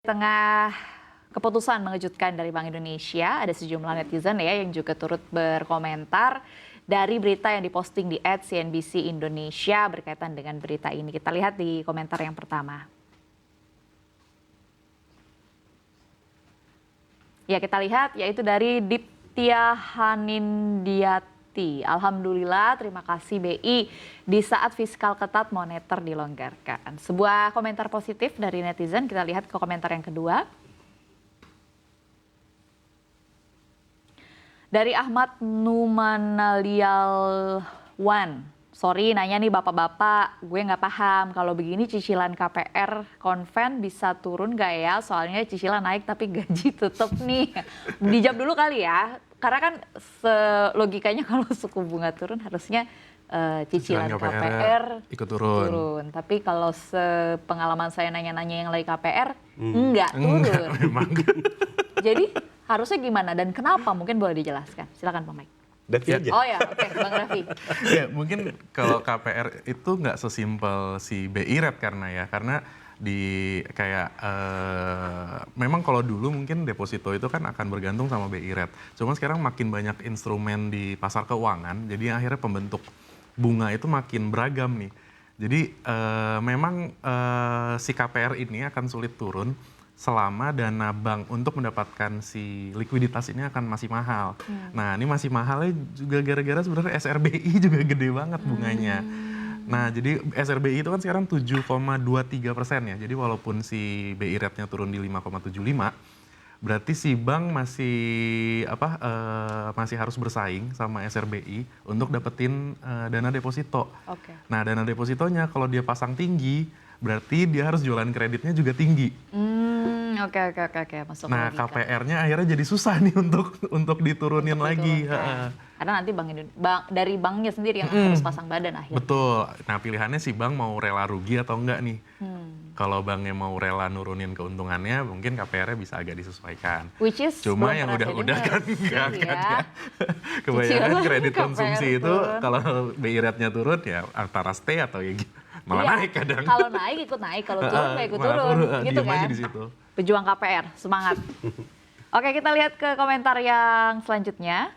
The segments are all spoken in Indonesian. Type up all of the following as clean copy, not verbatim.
Tengah keputusan mengejutkan dari Bank Indonesia, ada sejumlah netizen ya yang juga turut berkomentar dari berita yang diposting di @CNBC Indonesia berkaitan dengan berita ini. Kita lihat di komentar yang pertama. Ya, kita lihat yaitu dari Diptia Hanindiati. Alhamdulillah, terima kasih BI di saat fiskal ketat moneter dilonggarkan. Sebuah komentar positif dari netizen, kita lihat ke komentar yang kedua. Dari Ahmad Numanalialwan. Sorry nanya nih bapak-bapak, gue nggak paham kalau begini cicilan KPR konven bisa turun nggak ya? Soalnya cicilan naik tapi gaji tetap nih. Dijawab dulu kali ya, karena kan logikanya kalau suku bunga turun harusnya cicilan KPR ikut turun. Tapi kalau sepengalaman saya nanya-nanya yang lagi KPR, enggak turun. Jadi harusnya gimana dan kenapa? Mungkin boleh dijelaskan. Silakan Pak Mike. Ya. Oh ya, oke, Bang Raffi. Ya, mungkin kalau KPR itu nggak sesimpel si BI Rate karena di kayak memang kalau dulu mungkin deposito itu kan akan bergantung sama BI Rate. Cuma sekarang makin banyak instrumen di pasar keuangan, jadi akhirnya pembentuk bunga itu makin beragam nih. Jadi memang si KPR ini akan sulit turun selama dana bank untuk mendapatkan si likuiditas ini akan masih mahal. Nah, ini masih mahalnya juga gara-gara sebenarnya SRBI juga gede banget bunganya. Nah, jadi SRBI itu kan sekarang 7,23% ya. Jadi walaupun si BI rate-nya turun di 5,75, berarti si bank masih harus bersaing sama SRBI untuk dapetin dana deposito. Nah, dana depositonya kalau dia pasang tinggi, berarti dia harus jualan kreditnya juga tinggi. Oke, masuk Nah, logika. KPR-nya akhirnya jadi susah nih untuk diturunin lagi. Karena nanti dari banknya sendiri yang harus pasang badan akhirnya. Betul. Nah, pilihannya si bank mau rela rugi atau enggak nih. Kalau banknya mau rela nurunin keuntungannya, mungkin KPR-nya bisa agak disesuaikan. Which is cuma yang udah-udah kan enggak kan ya. Kebanyakan kredit konsumsi itu kalau BI rate-nya turun ya antara stay atau ya malah naik kadang. Kalau naik ikut naik, kalau turun nggak ikut turun, gitu kan? Aja di situ. Pejuang KPR, semangat. Oke, kita lihat ke komentar yang selanjutnya.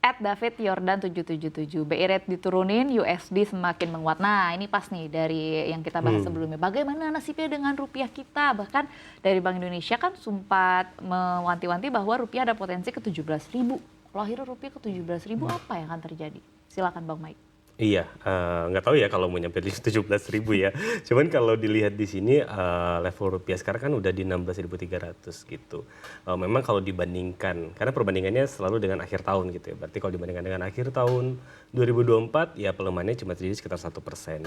@David Yordan 777, BI rate diturunin, USD semakin menguat. Nah, ini pas nih dari yang kita bahas sebelumnya. Bagaimana nasibnya dengan rupiah kita? Bahkan dari Bank Indonesia kan sempat mewanti-wanti bahwa rupiah ada potensi ke 17.000. Kalau akhirnya rupiah ke 17.000 apa yang akan terjadi? Silakan Bang Mike. Iya, nggak tahu ya kalau mau nyampe di 17.000 ya. Cuman kalau dilihat di sini level rupiah sekarang kan udah di 16.300 gitu. Memang kalau dibandingkan, karena perbandingannya selalu dengan akhir tahun gitu ya. Berarti kalau dibandingkan dengan akhir tahun 2024 ya pelemahannya cuma terjadi sekitar 1%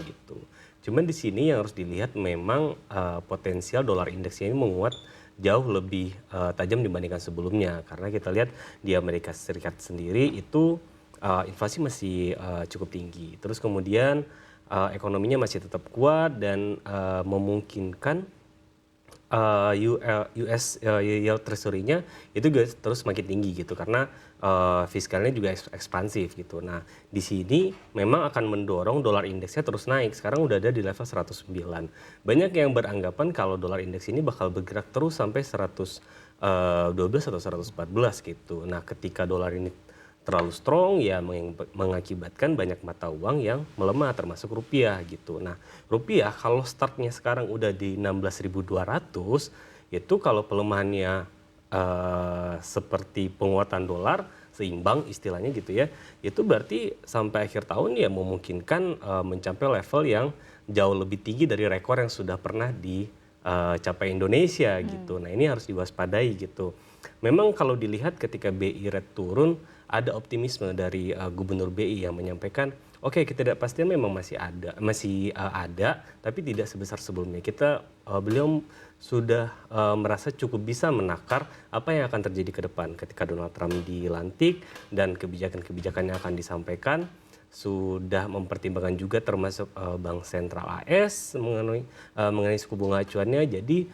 gitu. Cuman di sini yang harus dilihat memang potensial dolar indeksnya ini menguat jauh lebih tajam dibandingkan sebelumnya. Karena kita lihat di Amerika Serikat sendiri itu inflasi masih cukup tinggi. Terus kemudian ekonominya masih tetap kuat dan memungkinkan US yield treasury-nya itu juga terus makin tinggi gitu karena fiskalnya juga ekspansif gitu. Nah, di sini memang akan mendorong dolar indeksnya terus naik. Sekarang udah ada di level 109. Banyak yang beranggapan kalau dolar indeks ini bakal bergerak terus sampai 112 atau 114 gitu. Nah, ketika dolar ini terlalu strong ya mengakibatkan banyak mata uang yang melemah termasuk rupiah gitu. Nah, rupiah kalau startnya sekarang udah di 16.200 itu kalau pelemahannya seperti penguatan dolar seimbang istilahnya gitu ya. Itu berarti sampai akhir tahun ya memungkinkan mencapai level yang jauh lebih tinggi dari rekor yang sudah pernah dicapai Indonesia gitu. Nah, ini harus diwaspadai gitu. Memang kalau dilihat ketika BI rate turun ada optimisme dari Gubernur BI yang menyampaikan, oke, ketidakpastian memang masih ada, tapi tidak sebesar sebelumnya. Beliau sudah merasa cukup bisa menakar apa yang akan terjadi ke depan ketika Donald Trump dilantik dan kebijakan-kebijakan yang akan disampaikan. Sudah mempertimbangkan juga termasuk Bank Sentral AS mengenai suku bunga acuannya. Jadi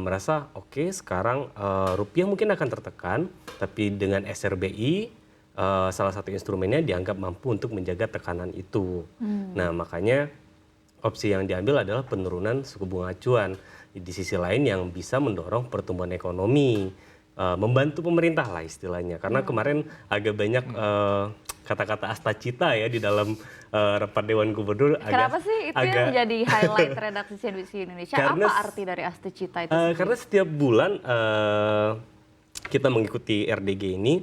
merasa oke, sekarang rupiah mungkin akan tertekan, tapi dengan SRBI salah satu instrumennya dianggap mampu untuk menjaga tekanan itu. Nah, makanya opsi yang diambil adalah penurunan suku bunga acuan. Di sisi lain yang bisa mendorong pertumbuhan ekonomi, membantu pemerintah lah istilahnya. Karena kemarin agak banyak kata-kata astacita ya di dalam rapat Dewan Gubernur. Kenapa sih itu yang jadi highlight redaksi CNBC Indonesia? Karena, apa arti dari astacita itu? Karena setiap bulan kita mengikuti RDG ini,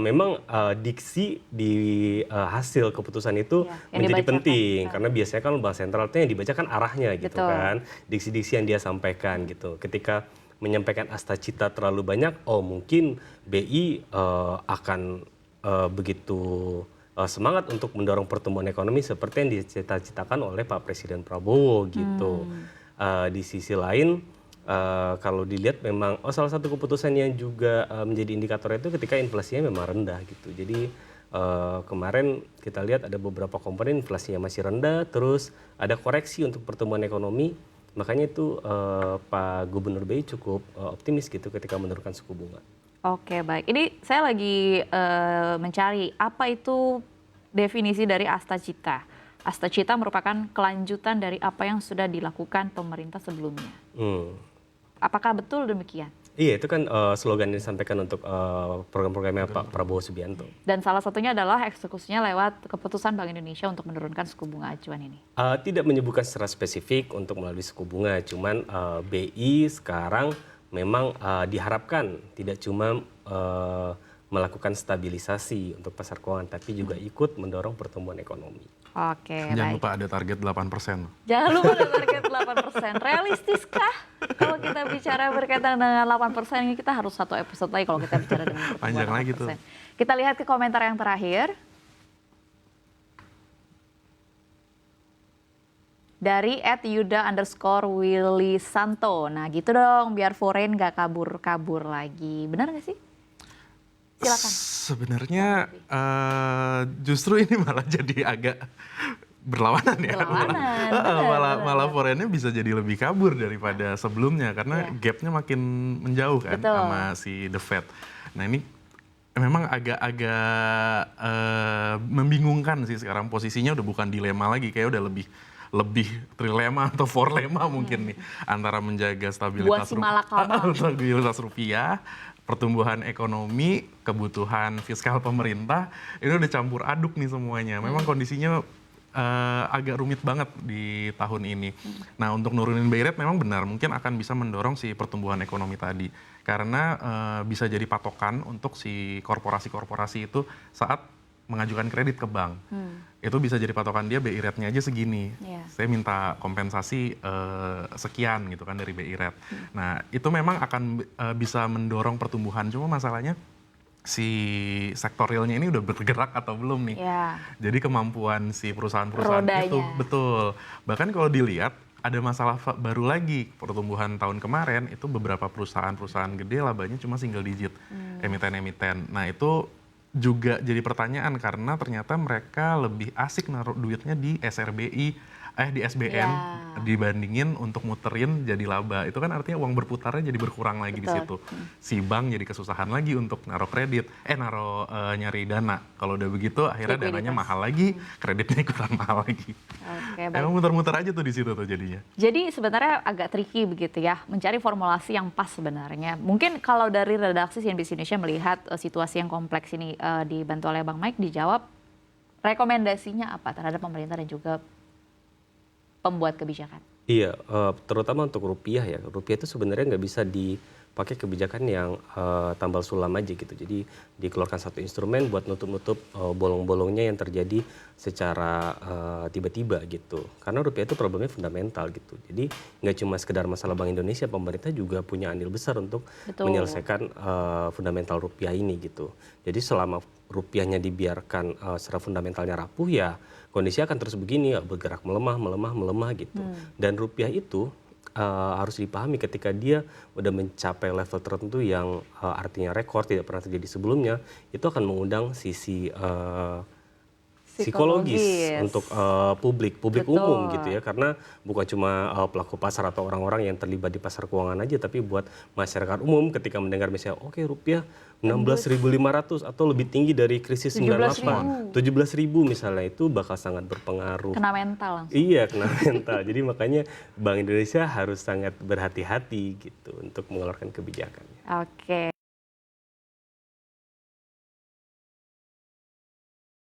memang diksi di hasil keputusan itu menjadi penting karena biasanya kan bank sentral itu yang dibaca kan arahnya gitu kan, diksi-diksi yang dia sampaikan gitu. Ketika menyampaikan astacita terlalu banyak, mungkin BI akan begitu semangat untuk mendorong pertumbuhan ekonomi seperti yang dicita-citakan oleh Pak Presiden Prabowo gitu. Di sisi lain, kalau dilihat memang salah satu keputusan yang juga menjadi indikator itu ketika inflasinya memang rendah gitu. Jadi kemarin kita lihat ada beberapa komponen inflasinya masih rendah, terus ada koreksi untuk pertumbuhan ekonomi. Makanya itu Pak Gubernur BI cukup optimis gitu ketika menurunkan suku bunga. Oke, baik. Ini saya lagi mencari apa itu definisi dari astacita. Astacita merupakan kelanjutan dari apa yang sudah dilakukan pemerintah sebelumnya. Apakah betul demikian? Iya, itu kan slogan yang disampaikan untuk program-programnya Pak Prabowo Subianto. Dan salah satunya adalah eksekusinya lewat keputusan Bank Indonesia untuk menurunkan suku bunga acuan ini. Tidak menyebutkan secara spesifik untuk melalui suku bunga, cuman BI sekarang memang diharapkan tidak cuma melakukan stabilisasi untuk pasar keuangan, tapi juga ikut mendorong pertumbuhan ekonomi. Oke, Jangan baik. lupa ada target 8%. Jangan lupa ada target 8%. Realistiskah kalau kita bicara berkaitan dengan 8% ini? Kita harus satu episode lagi kalau kita bicara dengan pertumbuhan Panjang lagi 8%. tuh. Kita lihat ke komentar yang terakhir. Dari @yuda_willisanto. Nah gitu dong, biar foreign gak kabur-kabur lagi. Benar gak sih? Silakan. Sebenarnya justru ini malah jadi agak berlawanan ya. Malah foreignnya bisa jadi lebih kabur daripada sebelumnya karena gapnya makin menjauh kan sama si The Fed. Nah ini memang agak-agak membingungkan sih sekarang, posisinya udah bukan dilema lagi, kayak udah lebih trilema atau forlema mungkin nih, antara menjaga stabilitas rupiah, pertumbuhan ekonomi, kebutuhan fiskal pemerintah, ini udah campur aduk nih semuanya. Memang kondisinya agak rumit banget di tahun ini. Nah untuk nurunin BI rate memang benar, mungkin akan bisa mendorong si pertumbuhan ekonomi tadi. Karena bisa jadi patokan untuk si korporasi-korporasi itu saat mengajukan kredit ke bank. Itu bisa jadi patokan dia, BI rate-nya aja segini. Saya minta kompensasi sekian gitu kan dari BI rate. Nah itu memang akan bisa mendorong pertumbuhan, cuma masalahnya si sektor realnya ini udah bergerak atau belum nih. Jadi kemampuan si perusahaan-perusahaan itu, betul. Bahkan kalau dilihat ada masalah baru lagi, pertumbuhan tahun kemarin itu beberapa perusahaan-perusahaan gede labanya cuma single digit, emiten-emiten. Nah itu juga jadi pertanyaan karena ternyata mereka lebih asik naruh duitnya di di SBN dibandingin untuk muterin jadi laba. Itu kan artinya uang berputarnya jadi berkurang lagi di situ. Si bank jadi kesusahan lagi untuk naruh kredit, nyari dana. Kalau udah begitu akhirnya dananya mahal lagi, kreditnya ikutan mahal lagi. Emang muter-muter aja tuh di situ tuh jadinya. Jadi sebenarnya agak tricky begitu ya, mencari formulasi yang pas sebenarnya. Mungkin kalau dari redaksi CNBC Indonesia melihat situasi yang kompleks ini dibantu oleh Bang Mike, dijawab rekomendasinya apa terhadap pemerintah dan juga pembuat kebijakan? Iya, terutama untuk rupiah ya. Rupiah itu sebenarnya nggak bisa dipakai kebijakan yang tambal sulam aja gitu. Jadi dikeluarkan satu instrumen buat nutup-nutup bolong-bolongnya yang terjadi secara tiba-tiba gitu. Karena rupiah itu problemnya fundamental gitu. Jadi nggak cuma sekedar masalah Bank Indonesia, pemerintah juga punya andil besar untuk menyelesaikan fundamental rupiah ini gitu. Jadi selama rupiahnya dibiarkan secara fundamentalnya rapuh ya kondisi akan terus begini, bergerak melemah gitu. Dan rupiah itu harus dipahami ketika dia udah mencapai level tertentu yang artinya rekor tidak pernah terjadi sebelumnya, itu akan mengundang sisi psikologis untuk publik Betul. umum gitu ya, karena bukan cuma pelaku pasar atau orang-orang yang terlibat di pasar keuangan aja, tapi buat masyarakat umum ketika mendengar misalnya oke rupiah 16.500 atau lebih tinggi dari krisis 98, 17.000 misalnya, itu bakal sangat berpengaruh. Kena mental langsung. Iya, kena mental. Jadi makanya Bank Indonesia harus sangat berhati-hati gitu untuk mengeluarkan kebijakannya. Oke,